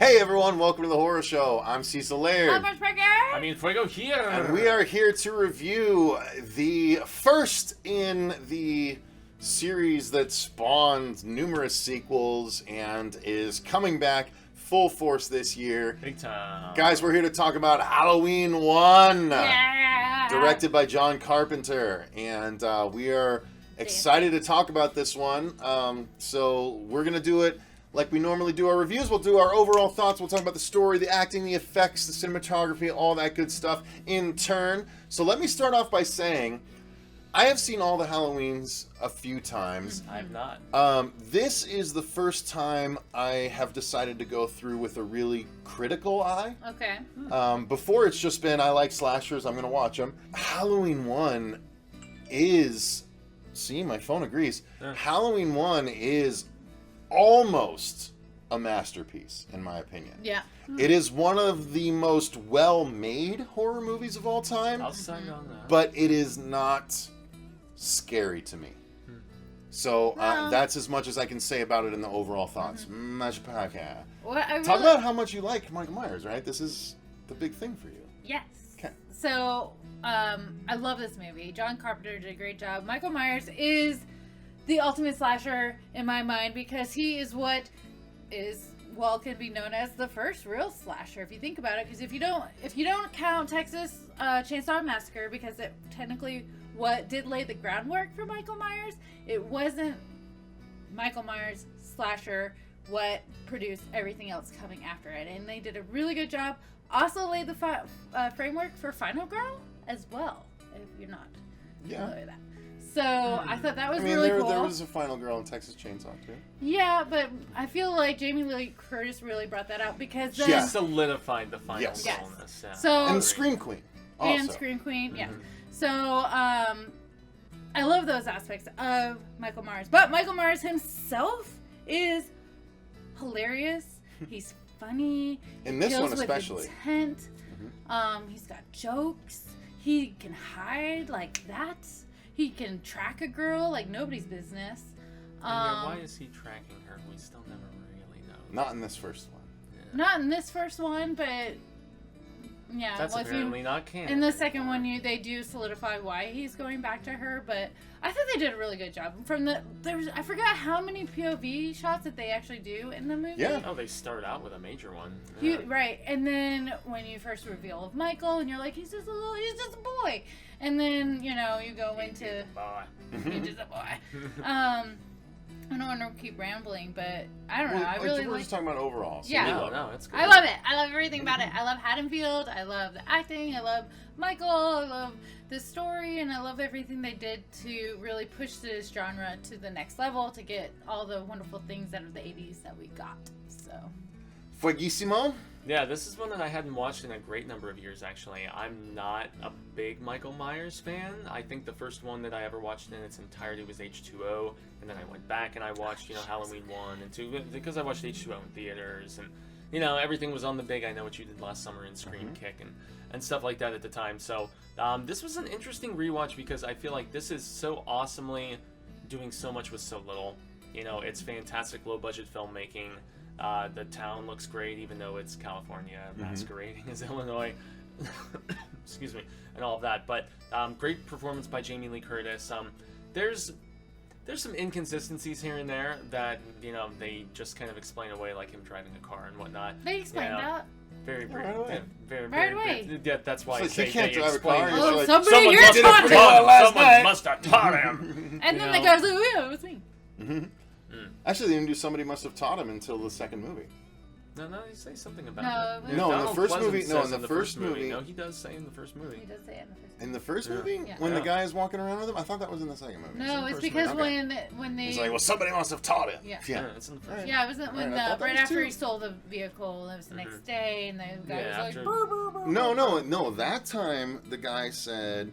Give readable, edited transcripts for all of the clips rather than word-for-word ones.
Hey everyone, welcome to the Horror Show. I'm Cecil Laird. Fuego here. And we are here to review the first in the series that spawned numerous sequels and is coming back full force this year. Big time. Guys, we're here to talk about Halloween 1. Yeah. Directed by John Carpenter. And we are excited to talk about this one. So we're going to do it like we normally do our reviews. We'll do our overall thoughts. We'll talk about the story, the acting, the effects, the cinematography, all that good stuff in turn. So let me start off by saying, I have seen all the Halloweens a few times. I have not. This is the first time I have decided to go through with a really critical eye. Okay. Before it's just been, I like slashers, I'm going to watch them. Halloween 1 is... See, my phone agrees. Halloween 1 is almost a masterpiece, in my opinion. Yeah. It is one of the most well-made horror movies of all time. I'll sign on that. But it is not scary to me. So that's as much as I can say about it in the overall thoughts. Talk about how much you like Michael Myers, right? This is the big thing for you. Yes. Okay. So, I love this movie. John Carpenter did a great job. Michael Myers is the ultimate slasher in my mind because he is what is, well, can be known as the first real slasher if you think about it. Because if you don't count Texas Chainsaw Massacre, because it technically what did lay the groundwork for Michael Myers, it wasn't Michael Myers slasher what produced everything else coming after it, and they did a really good job. Also laid the framework for Final Girl as well, if you're not familiar with that. So I thought that was really cool. There was a Final Girl in Texas Chainsaw too. Yeah, but I feel like Jamie Lee Curtis really brought that out because she solidified the Final Girl in this. Yeah. So and Scream Queen. Also. And Scream Queen, yeah. So I love those aspects of Michael Myers, but Michael Myers himself is hilarious. He's funny. In this one especially. With intent. He's got jokes. He can hide like that. He can track a girl like nobody's business. Why is he tracking her? We still never really know. Not in this first one. Yeah. Not in this first one, but yeah. That's apparently not canon. In the second one, they do solidify why he's going back to her, but I think they did a really good job. I forgot how many POV shots that they actually do in the movie. Yeah. Oh, they start out with a major one. Yeah. Right, and then when you first reveal of Michael, and you're like, he's just a boy, and then you go into he's just a boy. I don't want to keep rambling, but I don't know. I really we're just talking about overall. So yeah, no, it's good. I love it. I love everything about it. I love Haddonfield. I love the acting. I love Michael. I love the story, and I love everything they did to really push this genre to the next level to get all the wonderful things out of the 80s that we got. So, Fueguissimo. Yeah, this is one that I hadn't watched in a great number of years, actually. I'm not a big Michael Myers fan. I think the first one that I ever watched in its entirety was H2O, and then I went back and I watched, Halloween 1 and 2, because I watched H2O in theaters, and, everything was on the big I Know What You Did Last Summer and Scream kick and stuff like that at the time. So, this was an interesting rewatch because I feel like this is so awesomely doing so much with so little. It's fantastic low-budget filmmaking. The town looks great, even though it's California masquerading as Illinois. Excuse me, and all of that. But great performance by Jamie Lee Curtis. There's some inconsistencies here and there that they just kind of explain away, like him driving a car and whatnot. They explained that. Very Right away. Yeah, that's why I say they can't drive a explain. car. Oh, Like, somebody did here taught him. Someone must have taught him. And then the guy's like, "Yeah, it was me." Actually, they didn't do somebody must have taught him until the second movie. No, you say something about it. No, in the Donald first Pleasance movie. No, in says the first movie. No, he does say in the first movie. He does say it in the first movie. In the first movie? Yeah. When the guy is walking around with him? I thought that was in the second movie. No, it's because when they... He's like, well, somebody must have taught him. Yeah. It's in the first. Yeah, it was when right after he stole the vehicle, it was the next day, and the guy was like, burr, burr, burr. No. That time, the guy said,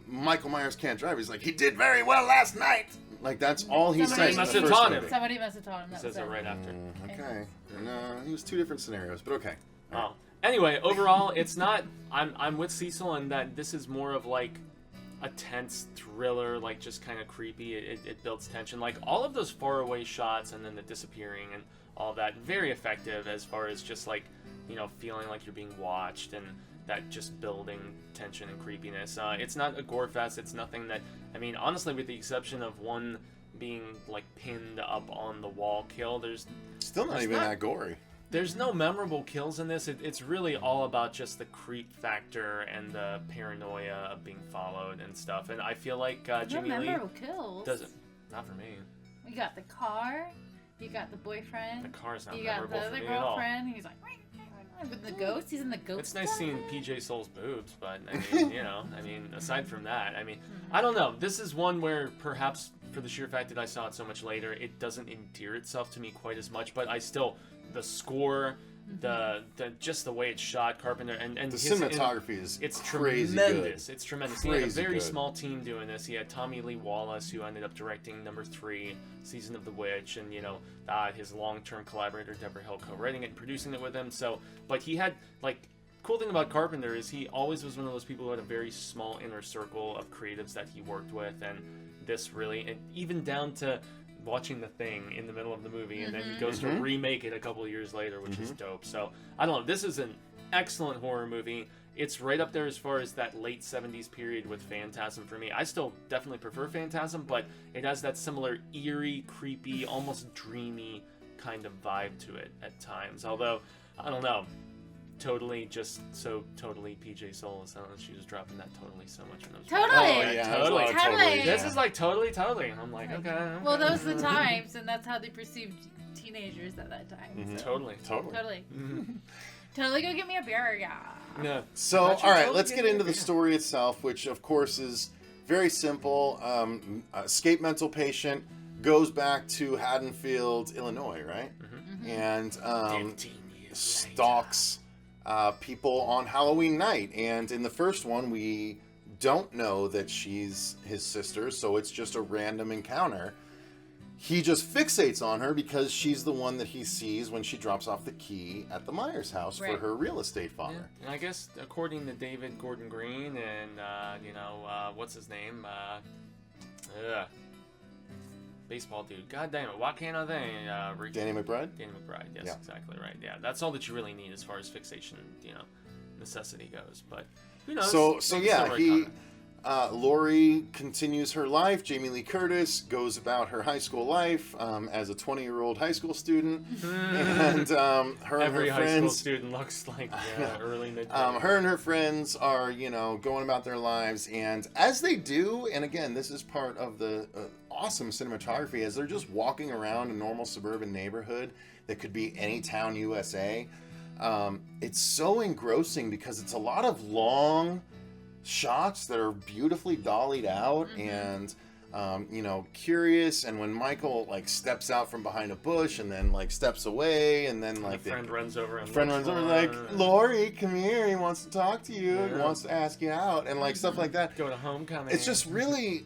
Michael Myers can't drive. He's like, he did very well last night. Like, that's all he says in the first movie. Somebody must have taught him. He says it right after. Okay. No, he was two different scenarios, but okay. Oh. Anyway, overall, it's not... I'm with Cecil in that this is more of, like, a tense thriller, like, just kind of creepy. It builds tension. Like, all of those faraway shots and then the disappearing and all that. Very effective as far as just like, you know, feeling like you're being watched and that just building tension and creepiness. It's not a gore fest. It's nothing that, I mean, honestly, with the exception of one being like pinned up on the wall kill, there's Still not even that gory. There's no memorable kills in this. It's really all about just the creep factor and the paranoia of being followed and stuff. And I feel like Jamie Lee memorable kills. doesn't. Not for me. You got the car. You got the boyfriend. The car's not You got memorable the for other me at all. girlfriend. He's like, with the ghost. He's in the ghost. It's nice stuff. seeing PJ Soul's boobs, but I mean, you know, I mean, aside from that, I mean, I don't know. This is one where perhaps for the sheer fact that I saw it so much later, it doesn't endear itself to me quite as much. But I still, the score, the just the way it's shot, Carpenter, and The his cinematography is it's crazy tremendous. good. It's tremendous. He had a Crazy very good. small team doing this. He had Tommy Lee Wallace, who ended up directing number 3, Season of the Witch, and, you know, his long-term collaborator Deborah Hill co-writing it and producing it with him. So, but he had, like, cool thing about Carpenter is he always was one of those people who had a very small inner circle of creatives that he worked with, and this really, and even down to watching The Thing in the middle of the movie, and then he goes to remake it a couple of years later, which is dope. So, I don't know, this is an excellent horror movie. It's right up there as far as that late 70s period with Phantasm for me. I still definitely prefer Phantasm, but it has that similar eerie, creepy, almost dreamy kind of vibe to it at times. Although, I don't know, totally PJ Souls. I don't know, she was dropping that totally so much when I was Totally. Oh, yeah, totally. Totally. This yeah. is like totally. And I'm like, okay. Well, those are the times, and that's how they perceived teenagers at that time. So. Totally. Totally. Totally go get me a beer, yeah. No. So, Not all right, totally let's get into the yeah. story itself, which of course is very simple. Escape mental patient goes back to Haddonfield, Illinois, right? And 15 years stalks people on Halloween night. And in the first one, we don't know that she's his sister, so it's just a random encounter. He just fixates on her because she's the one that he sees when she drops off the key at the Myers house for Right. her real estate father. Yeah. And I guess according to David Gordon Green and you know what's his name, baseball dude. God damn it! Why can't I think? Danny McBride? Danny McBride. Yes, Yeah. exactly right. Yeah, that's all that you really need as far as fixation, you know, necessity goes. But who knows? So Maybe yeah, still right he comment. Lori continues her life. Jamie Lee Curtis goes about her high school life as a 20-year-old high school student, and her Every and her high school friends. student looks like early mid. Her and her friends are, you know, going about their lives, and as they do, and again, this is part of the awesome cinematography, as they're just walking around a normal suburban neighborhood that could be any town USA. It's so engrossing because it's a lot of long shots that are beautifully dollied out and you know, curious. And when Michael like steps out from behind a bush and then like steps away, and then like the friend runs over and friend runs over like, Lori, come here, he wants to talk to you, he wants to ask you out, and like stuff like that. Go to homecoming. It's just really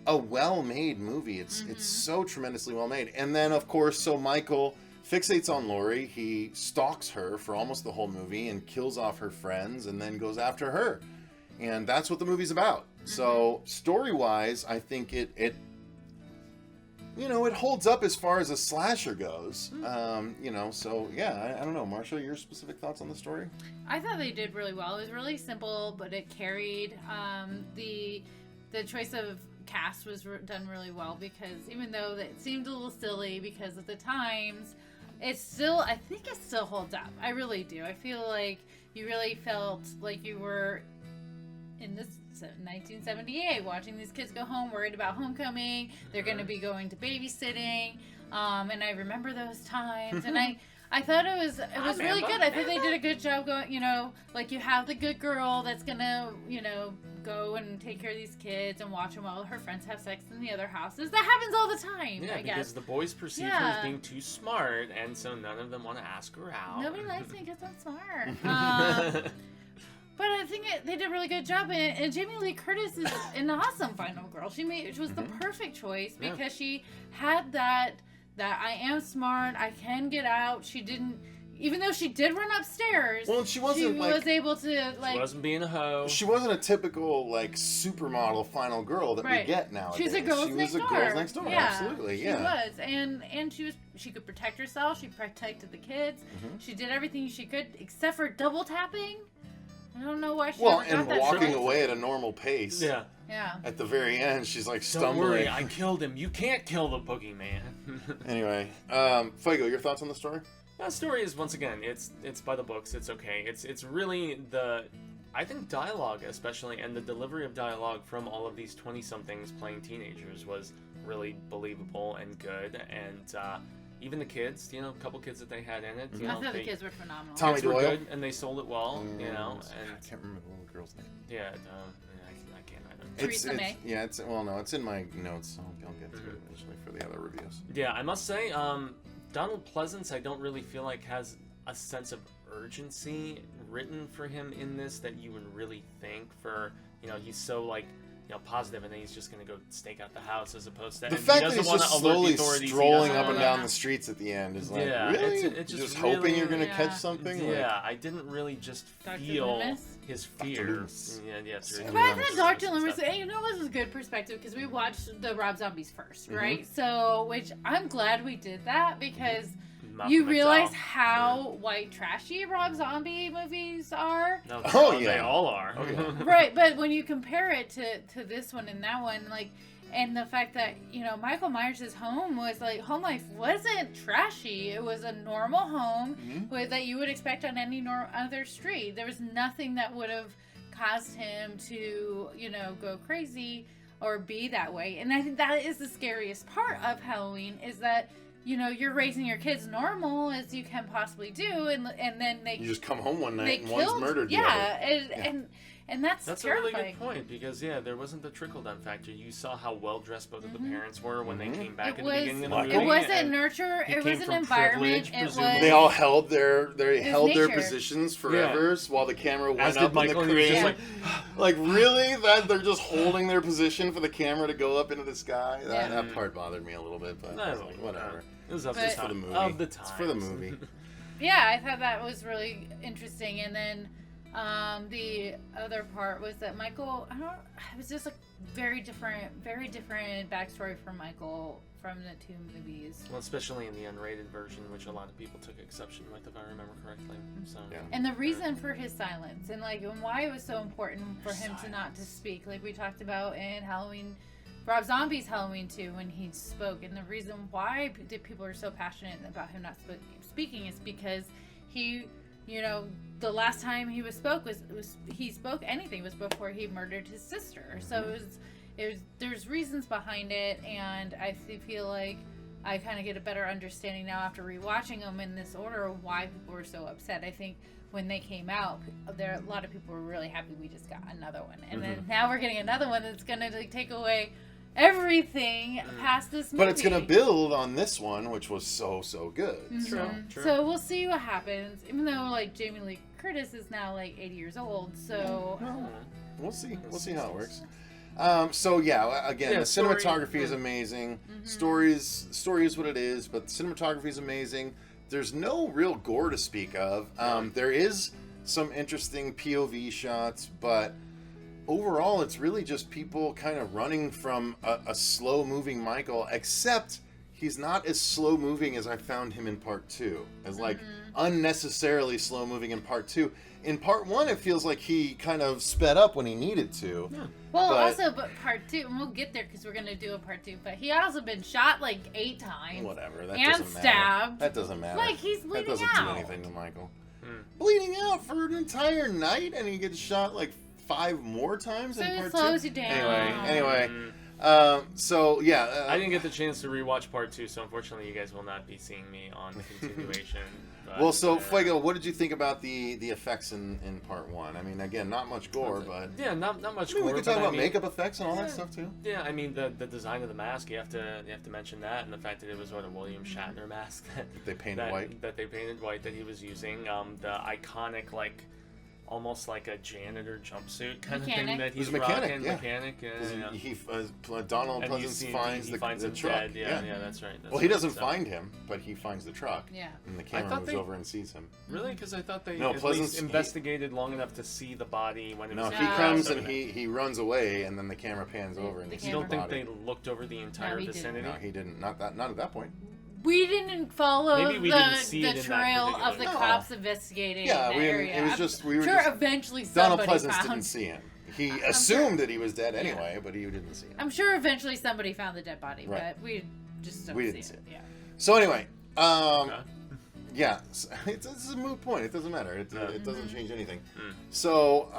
a well-made movie. It's so tremendously well made. And then of course, so Michael fixates on Lori. He stalks her for almost the whole movie and kills off her friends and then goes after her. And that's what the movie's about. So story-wise, I think it you know, it holds up as far as a slasher goes. You know, so yeah, I don't know. Marcia, your specific thoughts on the story? I thought they did really well. It was really simple, but it carried. The choice of cast was done really well, because even though it seemed a little silly because of the times, I think it still holds up. I really do. I feel like you really felt like you were in this 1978 watching these kids go home, worried about homecoming. They're going to be going to babysitting, and I remember those times, and I thought it was really good. I think they did a good job going, you know, like you have the good girl that's gonna, you know, go and take care of these kids and watch them while her friends have sex in the other houses. That happens all the time. Yeah, I because guess the boys perceive her as being too smart, and so none of them want to ask her out. nobody likes me because I'm smart. But I think they did a really good job, and Jamie Lee Curtis is an awesome final girl. She was the perfect choice because she had that I am smart, I can get out. She didn't, even though she did run upstairs, Well, she wasn't, like, was able to, like... She wasn't being a hoe. She wasn't a typical, like, supermodel final girl that we get nowadays. She was a girls next door. Girls next door, yeah, absolutely, she was. And she could protect herself. She protected the kids. Mm-hmm. She did everything she could, except for double tapping. I don't know why she Well, never got and that walking choice. away at a normal pace. Yeah. Yeah. At the very end, she's like stumbling. Don't worry, I killed him. You can't kill the boogeyman. Anyway, Fuego, your thoughts on the story? That story is, once again, it's by the books. It's okay. It's really I think dialogue especially, and the delivery of dialogue from all of these 20-somethings playing teenagers was really believable and good. And even the kids, you know, a couple kids that they had in it, you know, I thought the kids were phenomenal. Tommy kids were Doyle. good, and they sold it well, you know. And I can't remember the little girl's name. yeah, I can't either. Theresa May. Yeah, it's in my notes. So I'll get to it eventually for the other reviews. Yeah, I must say, Donald Pleasance, I don't really feel like has a sense of urgency written for him in this that you would really think for, you know, he's so, like, you know, positive, and then he's just going to go stake out the house as opposed to... The and fact he that doesn't he's wanna just alert the slowly authorities, he strolling doesn't up and wanna- down the streets at the end is like, Yeah, really? it's You're just really- hoping you're going to Yeah. catch something? Like, Yeah, I didn't really just Dr. feel Loomis? his Dr. fear. Loomis. Yeah, through But But I Loomis. thought Dr. Loomis, and you know, this was good perspective because we watched the Rob Zombies first, right? So, which I'm glad we did that because Malcolm you realize McDowell. how white trashy Rob Zombie movies are. No, Oh, they yeah. all are. Oh, yeah. Right, but when you compare it to this one and that one, like, and the fact that, you know, Michael Myers' home was like, home life wasn't trashy. It was a normal home that you would expect on any other street. There was nothing that would have caused him to, you know, go crazy or be that way. And I think that is the scariest part of Halloween is that, you know, you're raising your kids normal as you can possibly do, and then You just come home one they night and one's killed, murdered the yeah, other. and that's That's terrifying. a really good point because there wasn't the trickle down factor. You saw how well dressed both of the parents were when they came back in the beginning of the movie. It wasn't and nurture. he It came was an from environment. privilege, It was. presumably. They all held their nature. positions forever while the camera went As did up in Michael, the and he was crane. just Like really, that they're just holding their position for the camera to go up into the sky. That part bothered me a little bit, but I was like, whatever. It was up But- to For the movie. Of the It's for the times. movie. Yeah, I thought that was really interesting. And then the other part was that Michael, it was just a very different backstory for Michael from the two movies. Well, especially in the unrated version, which a lot of people took exception with, if I remember correctly. So Yeah. And the reason for his silence and why it was so important for him to not to speak, like we talked about in Halloween, Rob Zombie's Halloween 2 when he spoke, and the reason why people are so passionate about him not speaking is because he, you know, the last time he spoke anything was before he murdered his sister. So there's reasons behind it, and I feel like I kind of get a better understanding now after rewatching them in this order of why people were so upset. I think when they came out, a lot of people were really happy we just got another one, and then now we're getting another one that's gonna take away everything past this movie. But it's gonna build on this one, which was so good. True. So we'll see what happens. Even though like Jamie Lee Curtis is now like 80 years old, so We'll see. We'll see how it works. So yeah, again, the story, cinematography is amazing. Story is what it is, but the cinematography is amazing. There's no real gore to speak of. There is some interesting POV shots, but overall, it's really just people kind of running from a slow-moving Michael, except he's not as slow-moving as I found him in Part 2. As, like, unnecessarily slow-moving in Part 2. In Part 1, it feels like he kind of sped up when he needed to. Yeah. Well, but Part 2, and we'll get there because we're going to do a Part 2, but he also been shot like 8 times. Whatever, that And doesn't matter. stabbed. That doesn't matter. Like, he's bleeding That doesn't out. do anything to Michael. Bleeding out for an entire night, and he gets shot like 5 more times So in it Part 2? slows you down. Anyway. So, yeah. I didn't get the chance to rewatch Part 2, so unfortunately you guys will not be seeing me on the continuation. But, Well, so Fuego, what did you think about the effects in Part 1? I mean, again, not much gore, but yeah, not much I mean, we gore, could talk but about I mean, makeup effects and all that stuff too. Yeah, I mean the design of the mask. You have to mention that, and the fact that it was a William Shatner mask They painted white. That they painted white that he was using. The iconic almost like a janitor jumpsuit kind of Mechanic. thing that he's He's a mechanic, rocking. yeah. Mechanic, yeah. He Donald And you Pleasance see finds he the finds him truck. dead. Yeah, that's right. Well, he doesn't find him, but he finds the truck. Yeah. And the camera thought moves they- over and sees him. Really? Because I thought they No, at Pleasance- least investigated long enough to see the body when it No, was. he No. comes and he runs away, and then the camera pans over and The you You see don't the think body. they looked over the entire he didn't. vicinity? No, he didn't. Not at that point. We didn't follow Maybe we didn't see the it in that trail of the particular- cops investigating Yeah, the we didn't- area. it was just we were sure just eventually Donald somebody Pleasance found. didn't see him. He I'm assumed sure- that he was dead anyway, but he didn't see him. I'm sure eventually somebody found the dead body, Right. but we just don't We see didn't see it. Yeah. So anyway, Okay. yeah, it's a moot point. It doesn't matter. It Mm-hmm. doesn't change anything. Mm. So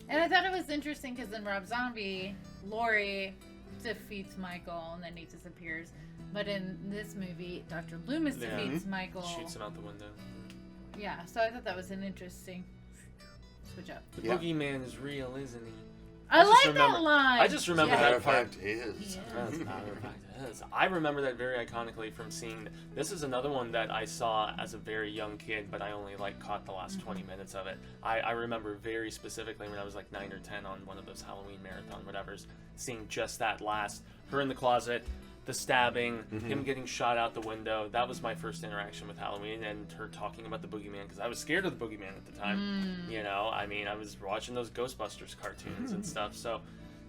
And I thought it was interesting because in Rob Zombie, Laurie defeats Michael and then he disappears. But in this movie, Dr. Loomis Yeah. defeats Michael. Shoots him out the window. Yeah, so I thought that was an interesting switch up. The Yeah. boogeyman is real, isn't he? I just like remember- that line. I just remember matter that of part. fact, is. Yeah. As a matter of fact, it is. I remember that very iconically from seeing. This is another one that I saw as a very young kid, but I only caught the last 20 minutes of it. I remember very specifically when I was 9 or 10 on one of those Halloween marathon whatevers, seeing just that last her in the closet, the stabbing, him getting shot out the window. That was my first interaction with Halloween, and her talking about the boogeyman because I was scared of the boogeyman at the time. You know, I mean, I was watching those Ghostbusters cartoons and stuff, so.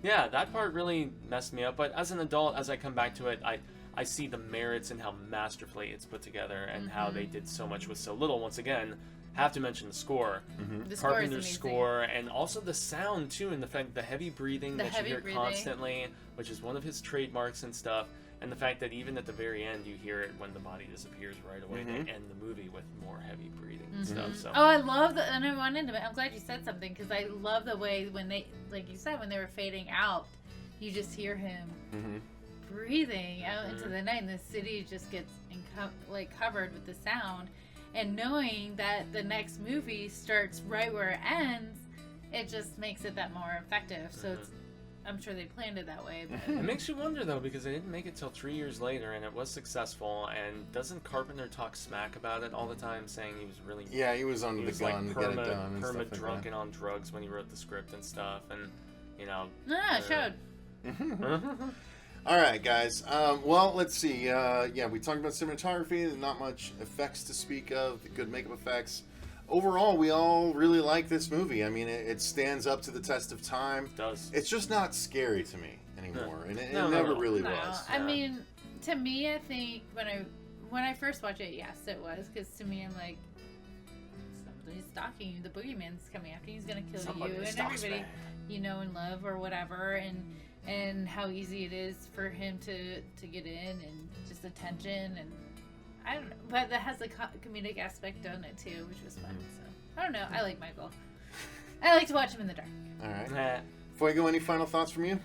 Yeah, that part really messed me up. But as an adult, as I come back to it, I see the merits and how masterfully it's put together and how they did so much with so little. Once again, have to mention the score. The score is Carpenter's amazing. score, and also the sound, too, and the fact the heavy breathing The that heavy you hear breathing. constantly, which is one of his trademarks and stuff. And the fact that even at the very end, you hear it when the body disappears right away. They end the movie with more heavy breathing and stuff. So. Oh, I love that, and I wanted to. I'm glad you said something because I love the way when they, like you said, when they were fading out, you just hear him breathing out into the night, and the city just gets covered with the sound. And knowing that the next movie starts right where it ends, it just makes it that more effective. So it's, I'm sure they planned it that way. But It makes you wonder though, because they didn't make it till 3 years later, and it was successful. And doesn't Carpenter talk smack about it all the time, saying he was really Yeah, he was under he the was gun to get it done and stuff perma like drunk that. and on drugs when he wrote the script and stuff, and you know. it showed. All right, guys. Well, let's see. Yeah, we talked about cinematography. Not much effects to speak of. Good makeup effects. Overall, we all really like this movie. I mean, it stands up to the test of time. It does. It's just not scary to me anymore, and it No, never no. really No, was. I mean, to me, I think when I first watched it, yes, it was because to me, I'm like, somebody's stalking you. The boogeyman's coming after you. He's gonna kill Somebody you and stalks everybody, me. you know, in love or whatever, and how easy it is for him to get in and just attention and I don't know, but that has a comedic aspect on it too, which was fun. So I don't know. I like Michael. I like to watch him in the dark. All right. Nah. Fuego, any final thoughts from you?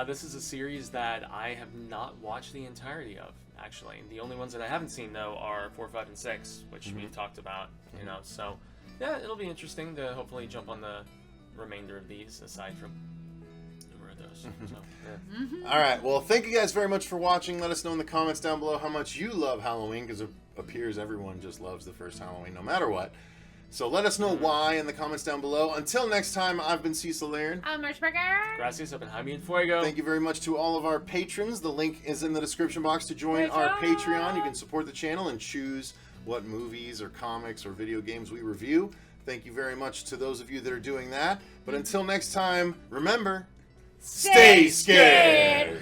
This is a series that I have not watched the entirety of, actually. The only ones that I haven't seen, though, are 4, 5, and 6, which we've talked about, you know. So, yeah, it'll be interesting to hopefully jump on the remainder of these, aside from those. So, yeah. All right. Well, thank you guys very much for watching. Let us know in the comments down below how much you love Halloween, because it appears everyone just loves the first Halloween, no matter what. So let us know why in the comments down below. Until next time, I've been Cecil Laird. I'm March Parker. Gracias, up in Jaime and Fuego. Thank you very much to all of our patrons. The link is in the description box to join our Patreon. You can support the channel and choose what movies or comics or video games we review. Thank you very much to those of you that are doing that. But until next time, remember, stay scared.